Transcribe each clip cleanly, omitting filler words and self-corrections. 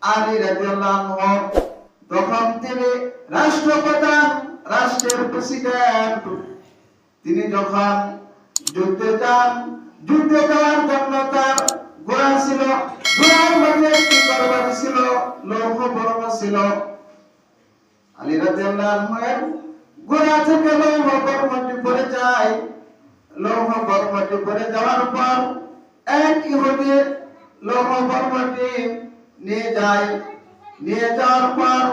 আলী রাদিয়াল্লাহু আনহু তখন তিনি রাষ্ট্রপ্রধান, রাষ্ট্রের প্রেসিডেন্ট। তিনি যখন যুদ্ধে যাওয়ার জন্য তার ঘোড়া ছিল, ঘোড়ার মধ্যে একটি তরবারি ছিল, লৌহ বর্ম ছিল। আলী রাদিয়াল্লাহু আনহু এর ঘোড়া থেকে লৌহ বর্মটি পড়ে যায়। লৌহ বর্মটি পড়ে যাওয়ার পর এক ইহুদি লৌহ বর্মটি নিয়ে যাওয়ার পর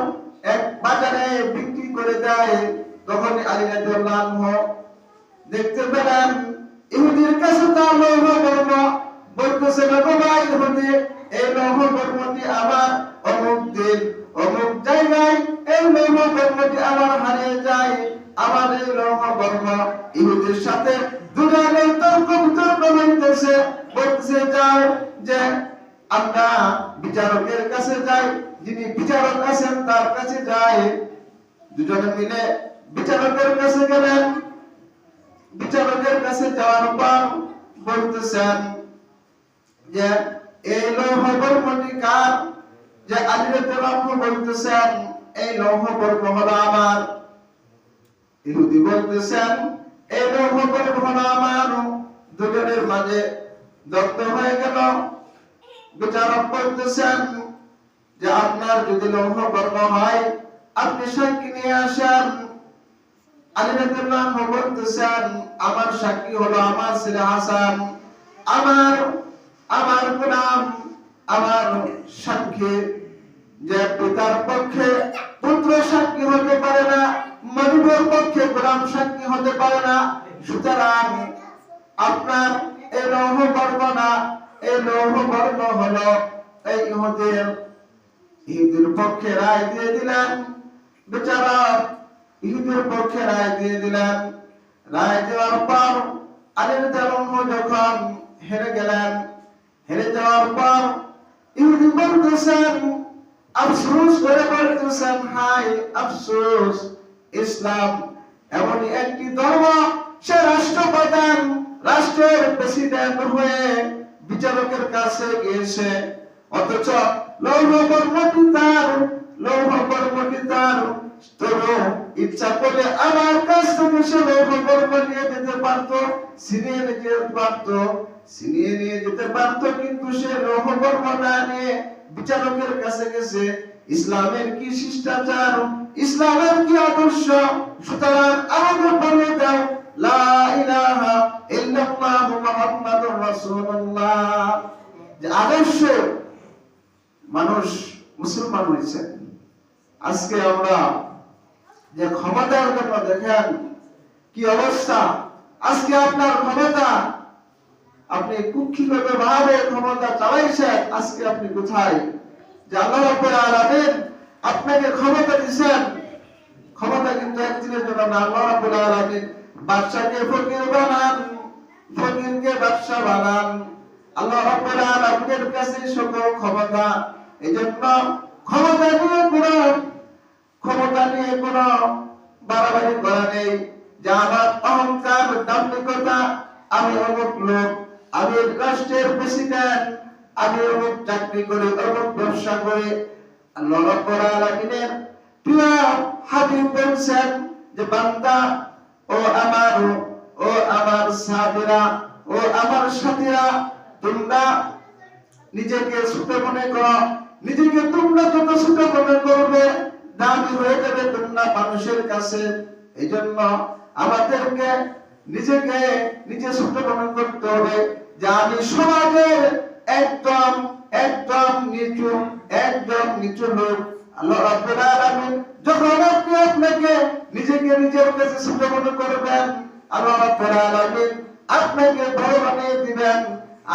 এক বাজারে বিক্রি করে দেয়। তখন আলী রাদিয়াল্লাহু আনহু দেখতে পেলেন ইহুদির কাছে তার লৌহ বর্ম, বলতেছে বাবা ইহুদি, এই লৌহ বর্মটি আমার অমুক দিন অমুক জায়গায় এই লৌহ বর্মটি আমার হারিয়ে যায়। আমার এই লৌহ বর্ম ইহুদির সাথে দুজনের তর্ক বিতর্ক হইতেছে। বলতেছে যাও যে আমরা বিচারকের কাছে যাই, যিনি বিচারক আছেন তার কাছে যাই। দুজনে মিলে বিচারকের কাছে গেলেন। বিচারকের কাছে যাওয়ার পর বলতেছেন যে এই লৌহ বর্মটি কার? যে আলী রাদিয়াল্লাহু আনহু বলতেছেন এই লৌহ বর্ম হলো আমার। ইহুদি বলতেছেন এই লৌহ বর্ম হলো আমার। দুজনের মাঝে দ্বন্দ্ব হয়ে গেল। বিচারক বলতেছেন যে আপনার যদি লৌহ বর্ম হয় আপনি সাক্ষী নিয়ে আসেন। আলী রাদিয়াল্লাহু আনহু বলতেছেন আমার সাক্ষী হলো আমার ছেলে হাসান, আমার গোলাম, আমার সাক্ষী। যে পিতার পক্ষে পুত্র সাক্ষী হতে পারে না, মালিকের পক্ষে গোলাম সাক্ষী হতে পারে না। সুতরাং আপনার এই লৌহ বর্ম না, এই লৌহ বর্ম হলো এই ইহুদির পক্ষে রায় দিয়ে দিলেন। বিচারক ইহুদির পক্ষে রায় দিয়ে দিলেন। রায় দেওয়ার পর আলী রাদিয়াল্লাহু আনহু যখন হেরে গেলেন, হেরে যাওয়ার পর ইহুদি বলতেছেন, আফসোস করে বলতেছেন, হায় আফসোস, ইসলাম এমনই একটি ধর্ম, সে রাষ্ট্রপ্রধান, রাষ্ট্রের প্রেসিডেন্ট হয়ে বিচারকের কাছে গিয়েছে, অথচ লৌহ বর্মটি তার। তবু ইচ্ছা করলে আমার কাছ থেকে সে লৌহ বর্ম নিয়ে যেতে পারতো, ছিনিয়ে নিয়ে যেতে পারতো, কিন্তু সে লৌহ বর্ম না নিয়ে বিচারকের কাছে গেছে। ইসলামের কি শিষ্টাচার, ইসলামের কি আদর্শ! সুতরাং আমাদের বলে দাও লা ইলাহা ইল্লাল্লাহু মুহাম্মাদুর রাসূলুল্লাহ। যে আদর্শ মানুষ মুসলমান হয়েছে। আজকে আমরা যে ক্ষমতার জন্য দেখেন কি অবস্থা। আজকে আপনার ক্ষমতা, আপনি কুক্ষিগত ভাবে ক্ষমতা চালাইছেন, আজকে আপনি কোথায়? যে আল্লাহ রাব্বুল আলামিন আপনাকে ক্ষমতা দিয়েছেন, ক্ষমতা কিন্তু একদিনের জন্য না। আল্লাহ রাব্বুল আলামিন বাদশাকে ফকির বানান, ফকিরকে বাদশা বানান। আল্লাহ রাব্বুল আলামিনের কাছে সকল ক্ষমতা। এইজন্য ক্ষমতা নিয়ে কোনো বাড়াবাড়ি করা নেই। যে আমার অহংকার, দাম্ভিকতা, আমি অমুক লোক, আমি রাষ্ট্রের প্রেসিডেন্ট, আমি অমুক চাকরি করে, অমুক ব্যবসা করে। আল্লাহ রাব্বুল আলামিনের প্রিয় হাবিব বলছেন যে বান্দা, ও আমার সাহাবীরা, ও আমার সাথীরা, তোমরা নিজেকে ছোট মনে করো। নিজেকে তোমরা যত ছোট মনে করবে দামি হয়ে যাবে তোমরা মানুষের কাছে। এই জন্য আমাদেরকে নিজে ছোট মনে করতে হবে যে আমি সমাজের একদম নিচু লোক। আল্লাহ রাব্বুল আলামিন যখন আপনাকে নিজের কাছে ছোট মনে করবেন, আল্লাহ রাব্বুল আলামিন আপনাকে বড় বানিয়ে দিবেন।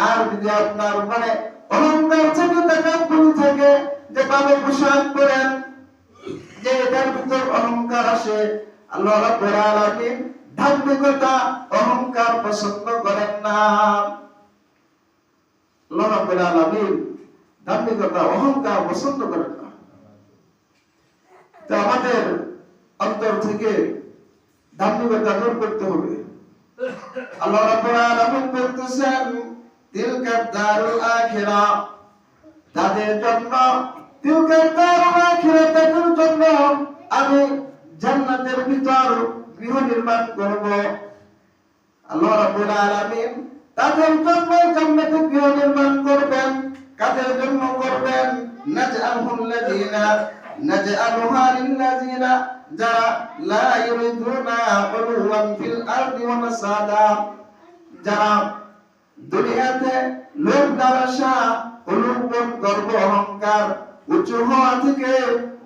আর যদি আপনার মনে অহংকার থেকে, তাকাব্বুর থেকে, যে ভাবে পোশাক পরেন, যে এটার ভিতর অহংকার আসে, আল্লাহ রাব্বুল আলামিন দাম্ভিকতা, অহংকার পছন্দ করেন না। আল্লাহ রাব্বুল আলামিন দাম্ভিকতা, অহংকার পছন্দ করেন না। তো আমাদের অন্তর থেকে দাম্ভিকতা দূর করতে হবে। আল্লাহ রাব্বুল আলামিন বলতেছেন তিলকা দারুল আখিরা, তাদের জন্য তিলকা দারুল আখিরাতের জন্য আমি জান্নাতের ভিতর গৃহ নির্মাণ করব। আল্লাহ রাব্বুল আলামিন তাদের জন্য জান্নাতে গৃহ নির্মাণ করবেন। কাদের জন্য করবেন? নাজআলুহা লিল্লাযিনা যারা লা ইউরিদুনা উলুওয়ান ফিল আরদি ওয়া মাসাদা, যারা দুনিয়াতে লোভ লালসা, উলুবন, গর্ব, অহংকার, উঁচু হওয়া থেকে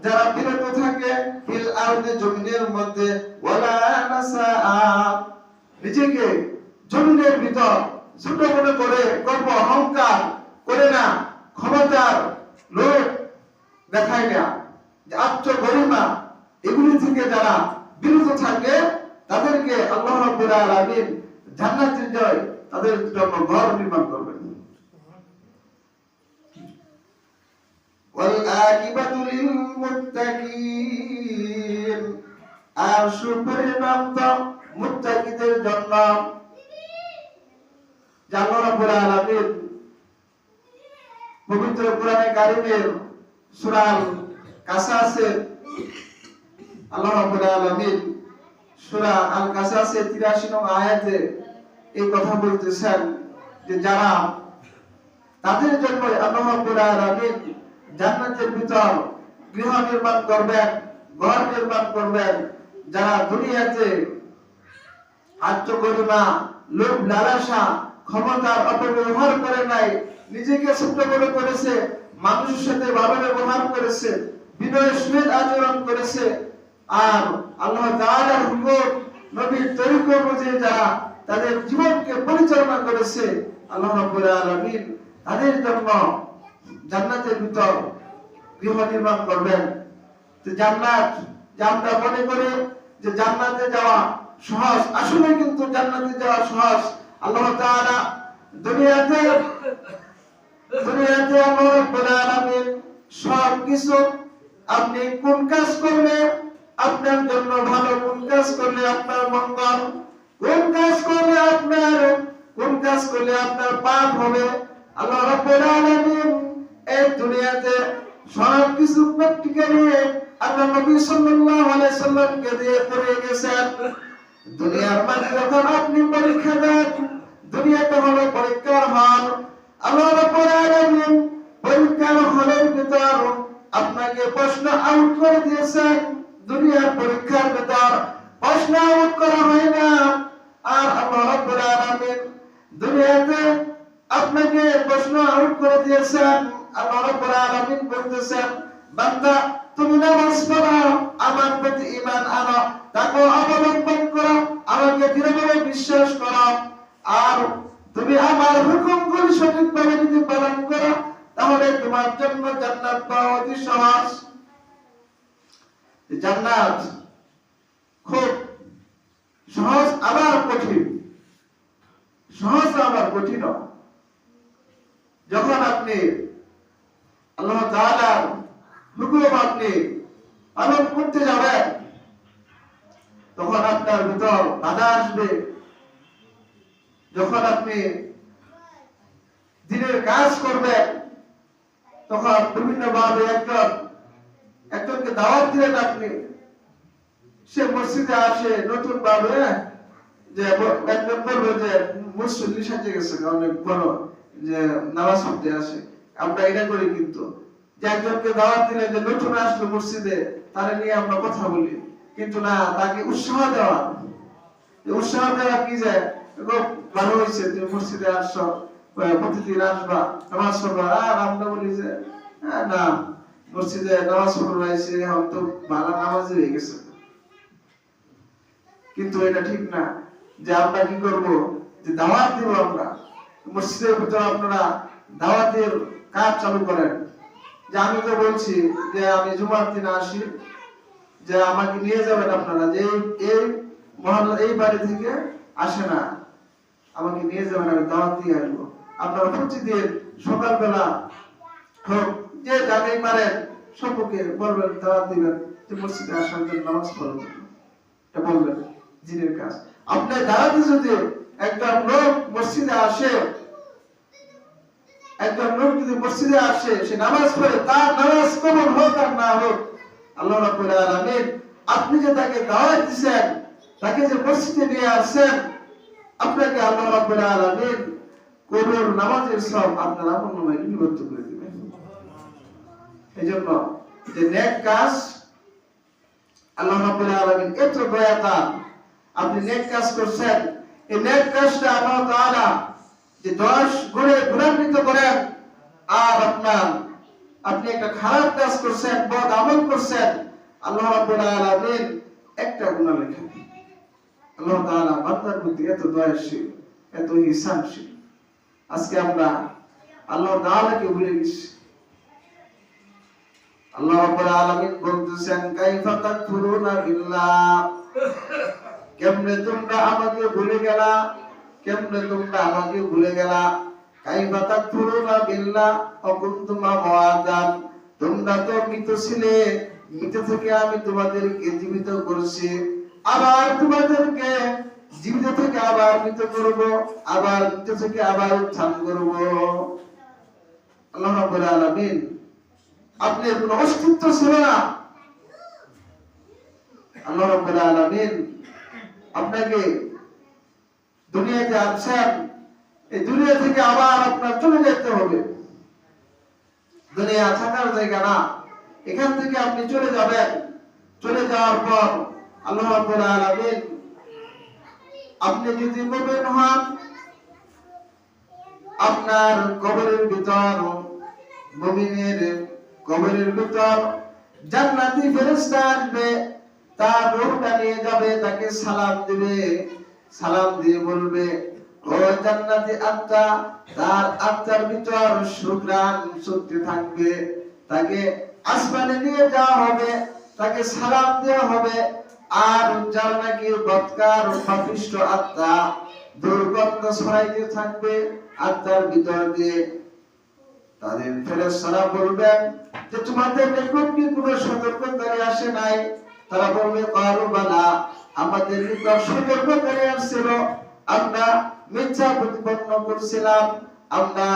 যারা বিরত থাকে, ফিল আরদি জমিনের মধ্যে, ওয়ালা নাসাআ নিজেকে জমিনের ভিতর ছোট মনে করে গর্ব অহংকার করে না, ক্ষমতার লোভ দেখায় না, আত্মগরিমা, এগুলি থেকে যারা বিরত থাকে তাদেরকে আল্লাহ রাব্বুল আলামিন জান্নাতের জয় তাদের জন্য ঘর নির্মাণ করবেন। ওয়াল আকিবাতু লিল মুত্তাকিন, আর সুপরিণাম তো মুত্তাকিদের জন্য। আল্লাহ রাব্বুল আলামিন পবিত্র কোরআনে কারীমের সূরা আল কাসাসের আল্লাহ রাব্বুল আলামিন সূরা আল কাসাসের 83 নং আয়াতে এই কথা বলতেছেন যে যারা তাদের জন্য আল্লাহ রাব্বুল আলামিন জান্নাতের ভিতর গৃহ নির্মাণ করবেন, ঘর নির্মাণ করবেন, যারা দুনিয়াতে আত্মগরিমা, লোভ লালসা, ক্ষমতার অপব্যবহার করে নাই, নিজেকে ছোট বড় করেছে, মানুষের সাথে ভালো ব্যবহার করেছে, বিনয়ের সহিত আচরণ করেছে, আর আল্লাহ তাআলার হুকুম নবীর তরিকা অনুযায়ী যারা তাদের জীবনকে পরিচালনা করেছে, আল্লাহ রাব্বুল আলামিন তাদের জন্য জান্নাতের ভিতর গৃহ নির্মাণ করবেন। তো জান্নাত যে আমরা মনে করি যে জান্নাতে যাওয়া সহজ, আসলে কিন্তু জান্নাতে যাওয়া সহজ। আল্লাহ তাআলা দুনিয়াতে আল্লাহ রাব্বুল আলামিন সব কিছু আপনি কোন কাজ করলে আপনার জন্য ভালো, কোন কাজ করলে আপনার মঙ্গল, কোন কাজ করলে আপনার পাপ হবে, আল্লাহ রাব্বুল আলামিন এই দুনিয়াতে সব কিছু প্র্যাকটিক্যালি আল্লাহ নবী সাল্লাল্লাহু আলাইহি সাল্লামকে দিয়ে করে গেছেন। দুনিয়ার মাঝে যখন আপনি পরীক্ষা দেন, দুনিয়াটা হলো পরীক্ষার হল। আল্লাহ রাব্বুল আলামিন পরীক্ষার হলের ভিতর আপনাকে প্রশ্ন আউট করে দিয়েছেন। দুনিয়ার পরীক্ষার ভিতর প্রশ্ন আউট করা হয় না। আর আল্লাহ রাব্বুল আলামিন দুনিয়াতে আপনাকে প্রশ্ন আউট করে দিয়েছেন। আল্লাহ রাব্বুল আলামিন বলতেছেন, বান্দা তুমি নামাজ পড়ো, আমার প্রতি ঈমান আনো, তাকওয়া অবলম্বন করো, আমাকে দৃঢ়ভাবে বিশ্বাস করো, আর তুমি আমার হুকুমগুলি সঠিকভাবে যদি পালন করো, তাহলে তোমার জন্য জান্নাত পাওয়া অতি সহজ। জান্নাত খুব সহজ আবার কঠিন, সহজ আবার কঠিন। যখন আপনি আল্লাহ তাআলার হুকুম আপনি পালন করতে যাবেন, তখন আপনার ভিতর বাধা আসবে। যখন আপনি দিনের কাজ করবেন, তখন বিভিন্ন ভাবে একজনকে দাওয়াত দিলেন আপনি, সে মসজিদে আসে নতুন ভাবে, যে একজন বলবে যে মুসল্লি সাজে গেছে অনেক বড়, যে নামাজ পড়তে আসে। আমরা এটা করি কিন্তু, যে একজনকে দাওয়াত দিলে যে নতুন আসলো মসজিদে, তারে নিয়ে আমরা কথা বলি, কিন্তু না, তাকে উৎসাহ দেওয়া কি যে ভালো হয়েছে তুমি মসজিদে আসছো, প্রতিদিন আসবা, নামাজ পড়বা। আর আমরা বলি যে না, মসজিদে নামাজ পড়বা এসে এখন তো ভালো নামাজি হয়ে গেছে। কিন্তু এটা ঠিক না। যে আমরা কি করব, যে দাওয়াত দিব, আমরা মসজিদের ভিতরে আপনারা দাওয়াতের কাজ চালু করেন। যে আমি তো বলছি যে আমি জুমার দিন আসি, যে আমাকে নিয়ে যাবেন আপনারা, যে এই মহল্লা এই বাড়ি থেকে আসে না, আমাকে নিয়ে যাবেন, আমি দাওয়াত দিয়ে আসবো। আপনারা প্রতিদিন সকালবেলা হোক, যে যাকেই পারেন সবকে বলবেন, দাওয়াত দিবেন যে মসজিদে আসার জন্য, নামাজ পড়ার জন্য, এটা বলবেন জিনের কাজ। আপনার দাওয়াতে যদি একটা লোক মসজিদে আসে, একজন লোক যদি মসজিদে আসে, সে নামাজ পড়ে, তার নামাজ কবুল হোক আর না হোক, আল্লাহ রাব্বুল আলামিন আপনি যে তাকে দাওয়াত দিয়েছেন, তাকে যে মসজিদে নিয়ে আসছেন, আপনাকে আল্লাহ রাব্বুল আলামিন কবুল নামাজের সব আপনার আমলনামায় লিপিবদ্ধ করে দিবেন। এজন্য যে নেক কাজ, আল্লাহ রাব্বুল আলামিন এত দয়াবান, আপনি নেক কাজ করছেন, এই নেক কাজটা আল্লাহ তাআলা যে 10 গুণে গুণান্বিত করেন, আর আপনি একটা খারাপ কাজ করছেন, বদ আমল করছেন, আল্লাহ রাব্বুল আলামিন একটা গুনাহ লেখেন। আল্লাহ তাআলা বান্দার প্রতি এত দয়াশীল, এত ইহসানশীল। আজকে আমরা আল্লাহ তাআলাকে ভুলে গেছি। আল্লাহ রাব্বুল আলামিন বলতেছেন, কাইফা তাকফুরুনা বিল্লাহ, কেমনে তোমরা আমাকে ভুলে গেলা, কেমনে তোমরা আমাকে ভুলে গেলা। কাইফা তাকফুরুনা বিল্লাহ ওয়া কুনতুম আমওয়াতান, তোমরা তো মৃত ছিলে, মৃত থেকে আমি তোমাদেরকে জীবিত করেছি, আবার তোমাদেরকে জীবিত থেকে আবার মৃত করব, আবার মৃত থেকে আবার উত্থান করব। আল্লাহ রাব্বুল আলামিন আপনার কোনো অস্তিত্ব ছিল না, আল্লাহ রাব্বুল আলামিন আপনাকে দুনিয়াতে আনছেন, এই দুনিয়া থেকে আবার আপনার চলে যেতে হবে। দুনিয়া থাকার জায়গা না, এখান থেকে আপনি চলে যাবেন। চলে যাওয়ার পর আল্লাহ রাব্বুল আলামিন আপনি যদি মুমিন হন, আপনার কবরের ভিতর, মুমিনের কবরের ভিতর জান্নাতি ফেরেশতা আসবে, তার রূহটা নিয়ে যাবে, তাকে সালাম দিবে, সালাম দিয়ে বলবে, ও জান্নাতি আত্মা, তার আত্মার ভিতর সুঘ্রাণ ছুটতে থাকবে, তাকে আসমানে নিয়ে যাওয়া হবে, তাকে সালাম দেওয়া হবে। আর যারা নাকি বদকার পাপিষ্ঠ আত্মা, দুর্গন্ধ ছড়াইতে থাকবে আত্মার ভিতর দিয়ে, তাদের ফেরেশতারা বলবেন যে তোমাদের নিকট কি কোনো সতর্ককারী আসে নাই? তারা বলবে, ক্বালু বালা, আমাদের নিকট সতর্ককারী আসছিল, আমরা মিথ্যা প্রতিপন্ন করছিলাম, আমরা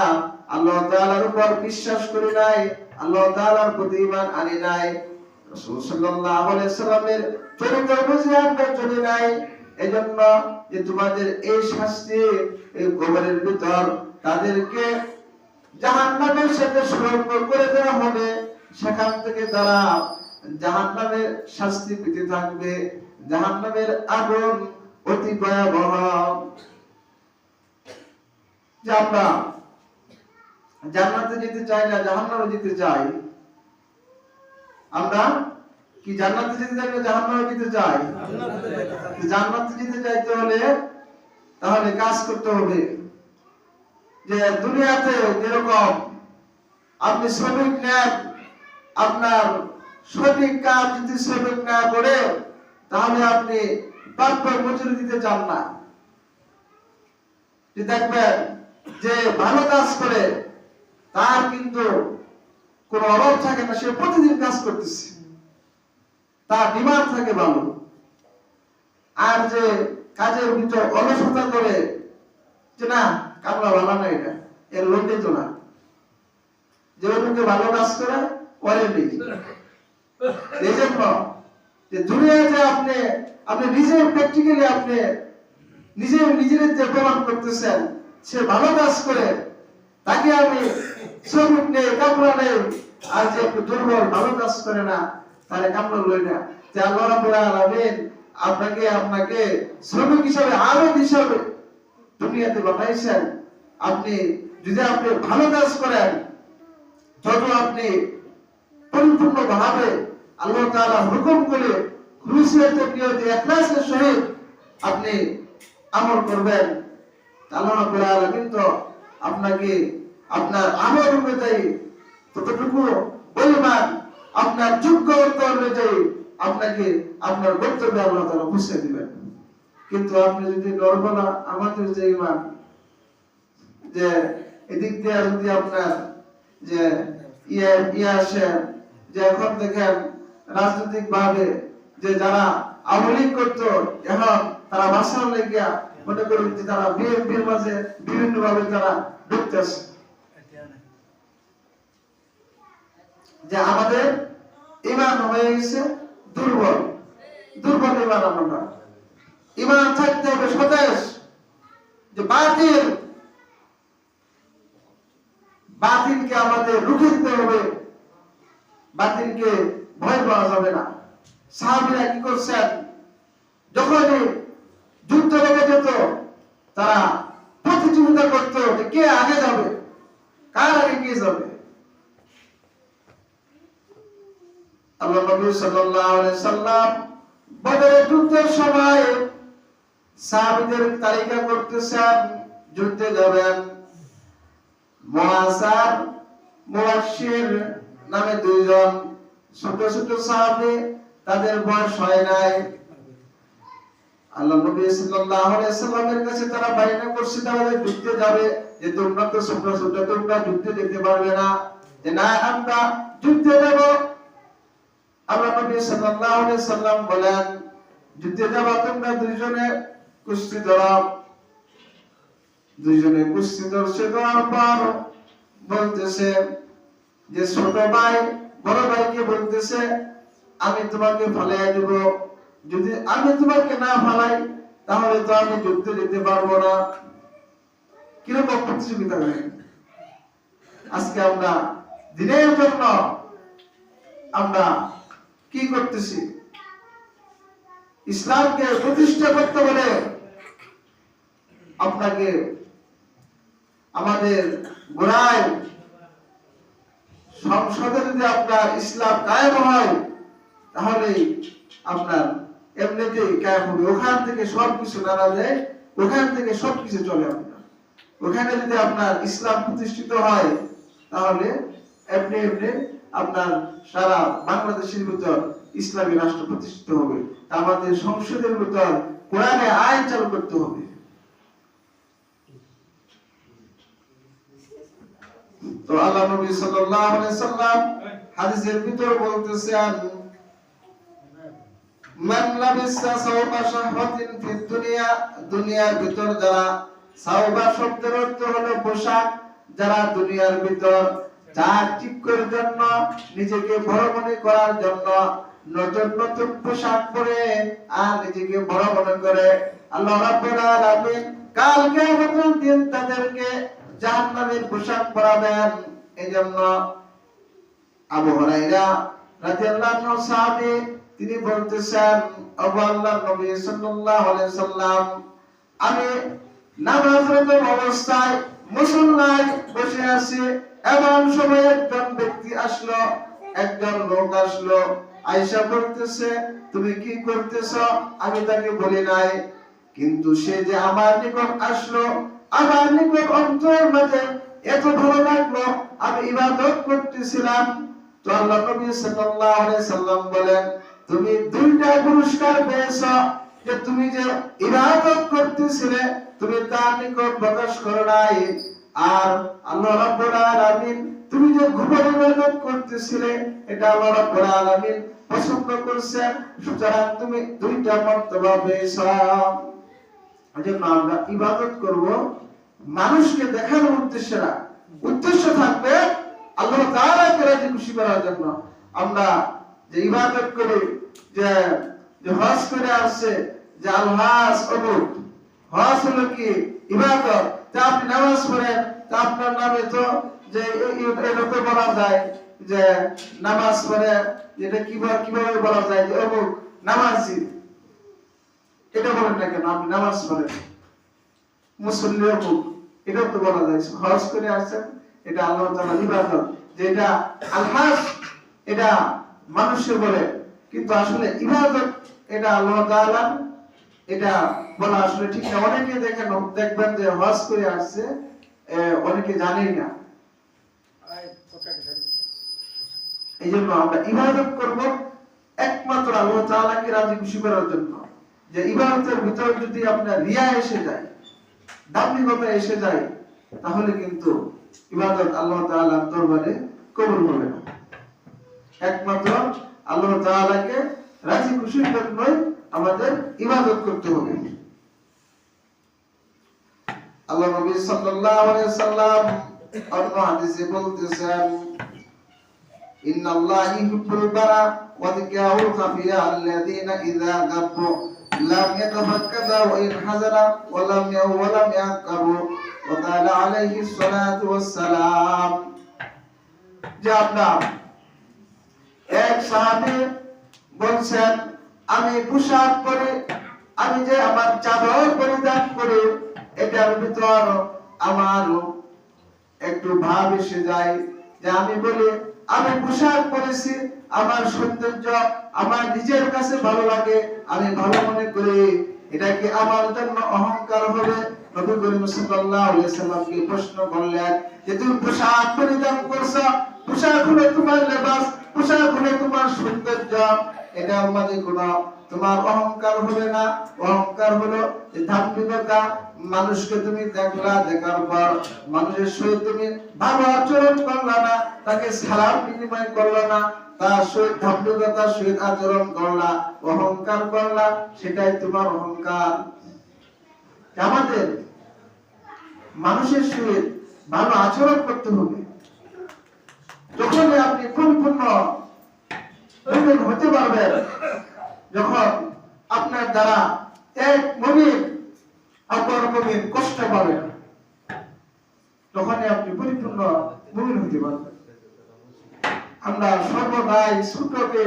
আল্লাহ তাআলার উপর বিশ্বাস করি নাই, আল্লাহ তাআলার প্রতি ঈমান আনি নাই, রাসূল সাল্লাল্লাহু আলাইহি ওয়াসাল্লামের চরিত্র বুঝে আমরা চলি নাই। এজন্য যে তোমাদের এই শাস্তি, এই কবরের ভিতর তাদেরকে জাহান্নামের সাথে সংযোগ করে দেওয়া হবে, সেখান থেকে তারা জাহান্নামের শাস্তি পেতে থাকবে। জাহান্নামের আগুন অতি ভয়াবহ। যে আমরা জান্নাতে যেতে চাই না, জাহান্নামে যেতে চাই। আমরা কি জান্নাতে যেতে চাই না জাহান্নামে যেতে চাই? জান্নাতে যেতে চাইতে হলে তাহলে কাজ করতে হবে। যে দুনিয়াতে যেরকম আপনি শ্রমিক নেন, আপনার সঠিক কাজ যদি শ্রমিক না করে, তাহলে আপনি প্রাপ্য মজুরি দিতে চান না। যে দেখবেন যে ভালো কাজ করে, তার কিন্তু কোনো অভাব থাকে না, সে প্রতিদিন কাজ করতেছে, তার ডিমান্ড থাকে ভালো। আর যে কাজের ভিতর অলসতা করে, যে না কামলা ভালো না, এটা এর লোকে তো না, যে লোকে ভালো কাজ করে ওরে নেই। এই জন্য যে দুনিয়ায় যে আপনি নিজে প্র্যাকটিক্যালি আপনি নিজের যে প্রমাণ করতেছেন, সে ভালো কাজ করে, তাকে আমি শ্রমিক নেই, কামলা নেই। আর যে একটু দুর্বল, ভালো কাজ করে না, তাহলে কামলা লই না। যে আল্লাহ রাব্বুল আলামিন আপনাকে শ্রমিক হিসাবে, আবেদ হিসাবে দুনিয়াতে পাঠাইছেন। আপনি যদি ভালো কাজ করেন, যত আপনি পরিপূর্ণ ভাবে আল্লাহ তাআলা হুকুম করে খুশিয়াতে নিয়তে ইখলাসের সহিত আপনি আমল করবেন, আল্লাহ রাব্বুল আলামিন তো আপনাকে আপনার আমল অনুযায়ী ততটুকু পরিমাণ আপনার যোগ্যতা অনুযায়ী আপনাকে আপনার কর্তব্য আল্লাহ তাআলা বুঝিয়ে দিবেন। কিন্তু আপনি যদি নরবলা, আমাদের যে ঈমান, যে এদিক দিয়ে যদি আপনার যে আসে, যে এখন দেখেন রাজনৈতিক ভাবে যে যারা আওয়ামী লীগ করতো, এখন তারা ভাষণ লেগিয়া মনে করেন যে তারা বিএনপির মাঝে বিভিন্ন ভাবে তারা ঢুকতেছে। যে আমাদের ঈমান হয়ে গেছে দুর্বল, দুর্বল ঈমান। আমরা ঈমান থাকতে হবে সতেজ, যে বাতিলকে আমাদের রুখে দিতে হবে, বাতিলকে ভয় পাওয়া যাবে না। সাহাবীরা কি করছেন, যখনই যুদ্ধ লেগে যেত তারা প্রতিযোগিতা করত যে কে আগে যাবে, কার আগে কে যাবে। আল্লাহ নবী সাল্লাল্লাহু আলাইহি সাল্লাম বদরের যুদ্ধের সময় সাহাবীদের তালিকা করতেছেন, যুদ্ধে যাবেন। মুআজ আর মুবাশশির নামে দুইজন ছোট ছোট সাহাবী, তাদের বয়স হয় নাই। আল্লাহ নবী সাল্লাল্লাহু আলাইহি সাল্লামের কাছে তারা বায়না করছে তারা যুদ্ধে যাবে, যে তোমরা তো ছোট ছোট, তোমরা যুদ্ধে যেতে পারবে না, যে না আমরা যুদ্ধে যাব। আল্লাহ নবী সাল্লাল্লাহু আলাইহি সাল্লাম বলেন, যুদ্ধে যাবা তোমরা দুইজনে কুস্তি ধরো। দুইজনে কুস্তি ধরছে, দেওয়ার পর বলতেছে যে ছোট ভাই বড় ভাইকে বলতেছে, আমি তোমাকে ফালাইয়া দিব, যদি আমি তোমাকে না ফালাই তাহলে তো আমি যুদ্ধে যেতে পারবো না। কিরকম প্রতিযোগিতা হয়। আজকে আমরা দিনের জন্য আমরা কি করতেছি, ইসলামকে প্রতিষ্ঠা করতে বলে আপনাকে আমাদের গোড়ায় সংসদে যদি আপনার ইসলাম কায়েম হয় তাহলে আপনার এমনিতেই কায়েম হবে। ওখান থেকে সবকিছু নাড়া যায়, ওখান থেকে সবকিছু চলে আপনার। ওখানে যদি আপনার ইসলাম প্রতিষ্ঠিত হয় তাহলে এমনি এমনি আপনার সারা বাংলাদেশের ভিতর ইসলামী রাষ্ট্র প্রতিষ্ঠিত হবে। আমাদের সংসদের ভিতর কোরআনে আইন চালু করতে হবে। তো আল্লাহ নবী সাল্লাল্লাহু আলাইহি সাল্লাম হাদিসের ভিতর বলতেছেন, মান লাবিসা সাওবা শাহওয়াতিন ফিদ দুনিয়া, দুনিয়ার ভিতর যারা, সাওবা শব্দের অর্থ হলো পোশাক, যারা দুনিয়ার ভিতর চাকচিক্যের জন্য, নিজেকে বড় মনে করার জন্য নতুন নতুন পোশাক পরে আর নিজেকে বড় মনে করে, আল্লাহ রাব্বুল আলামিন কাল কিয়ামতের দিন তাদেরকে জাহান্নামের পোশাক পরাবেন। এজন্য আবু হুরায়রা রাদিয়াল্লাহু আনহু সাহাবী, তিনি বলতেছেন, ওগো আল্লাহর নবী সাল্লাল্লাহু আলাইহি সাল্লাম, আমি নামাজরত অবস্থায় মুসল্লায় বসে আছি, এমন সময় একজন ব্যক্তি আসলো, একজন লোক আসলো, আয়েশা বলতেছে তুমি কি করতেছো? আমি তাকে বলি নাই, কিন্তু সে যে আমার নিকট আসলো, আমার নিকট অন্তরের মাঝে এত ভালো লাগলো, আমি ইবাদত করতেছিলাম। তো আল্লাহ নবী সাল্লাল্লাহু আলাইহি সাল্লাম বলেন, তুমি দুইটা পুরস্কার পেয়েছো, যে তুমি যে ইবাদত করতেছিলে তুমি তার নিকট প্রকাশ করো নাই, আর আল্লাহ রাব্বুল আলামিন তুমি যে গোপনে ইবাদত করতেছিলে এটা আল্লাহ রাব্বুল আলামিন পছন্দ করেছেন। সুতরাং তুমি দুইটা মর্তবা পেয়েছো। এজন্য আমরা ইবাদত করব মানুষকে দেখানোর উদ্দেশ্যে না, উদ্দেশ্য থাকবে আল্লাহ তাআলাকে রাজি খুশি করার জন্য। আমরা যে ইবাদত করি, যে হজ করে আসছে, যে আল হজ অমুক, হজ হলো কি ইবাদত। তা আপনি নামাজ পড়েন, তা আপনার নামে তো যে এরকম বলা যায় যে নামাজ পড়ে, এটা কিভাবে বলা যায় যে অমুক নামাজি, এটা বলেন না কেন? আপনি নামাজ পড়েন, মুসল্লি অমুক, এটাও তো বলা যায়। হজ করে আসছেন, এটা আল্লাহ তাআলার ইবাদত। যে এটা আল হজ, এটা মানুষে বলে, কিন্তু আসলে ইবাদত এটা আল্লাহ তাআলা, এটা বলা আসলে ঠিক না। অনেকে দেখবেন যে হজ করে আসছে, অনেকে জানেই না। এই জন্য আমরা ইবাদত করব একমাত্র আল্লাহ তাআলাকে রাজি খুশি করার জন্য। যে ইবাদতের ভিতর যদি আপনার রিয়া এসে যায়, দাম্ভিকতা এসে যায়, তাহলে কিন্তু ইবাদত আল্লাহ তাআলার দরবারে কবুল হবে না। একমাত্র আল্লাহ তাআলাকে রাজি খুশির জন্যই আমাদের ইবাদত করতে হবে। আল্লাহ নবী সাল্লাল্লাহু আলাইহি সাল্লাম অন্য হাদিসে বলতেছেন, ইন্নাল্লাহা ইউহিব্বুল বারা ওয়া যিকরাহুল খাফিয়া আল্লাযীনা ইযা গাব্বু লাম ইয়াতাফাক্কারু ওয়া ইন হাজারা ওয়া লাম ইয়াকাবু ওয়া ক্বালা আলাইহিস সালাতু ওয়াস সালাম। যে আপনার এক সাহাবী বলছেন, আমি পোশাক পরে, আমি যে আমার চাদর পরিধান করে, এটার ভিতর আমার একটু ভাব এসে যায় যে আমি বলি আমি পোশাক পরেছি, আমার সৌন্দর্য আমার নিজের কাছে ভালো লাগে, আমি ভালো মনে করি, এটা কি আমার জন্য অহংকার হবে? নবী করিম সাল্লাল্লাহু আলাইহি ওয়াসাল্লামকে প্রশ্ন করলেন যে তুমি পোশাক পরিধান করছো, পোশাক হলো তোমার লেবাস, পোশাক হলো তোমার সৌন্দর্য, এটার মাঝে কোনো তোমার অহংকার হবে না? অহংকার হলো ধার্মিকতা। মানুষকে তুমি দেখলা, দেখার পর মানুষের সহিত তুমি ভালো আচরণ করলা না, তাকে সালাম বিনিময় করলা না, তার সহিত ধার্মিকতার সহিত আচরণ করলা, অহংকার করলা, সেটাই তোমার অহংকার। আমাদের মানুষের সহিত ভালো আচরণ করতে হবে। যখনই আপনি পরিপূর্ণ হতে পারবেন, যখন আপনার দ্বারা এক মুমিন অপর মুমিন কষ্ট পাবে, তখনই আপনি পরিপূর্ণ মুমিন হতে পারবেন। আমরা সর্বদাই ছোটকে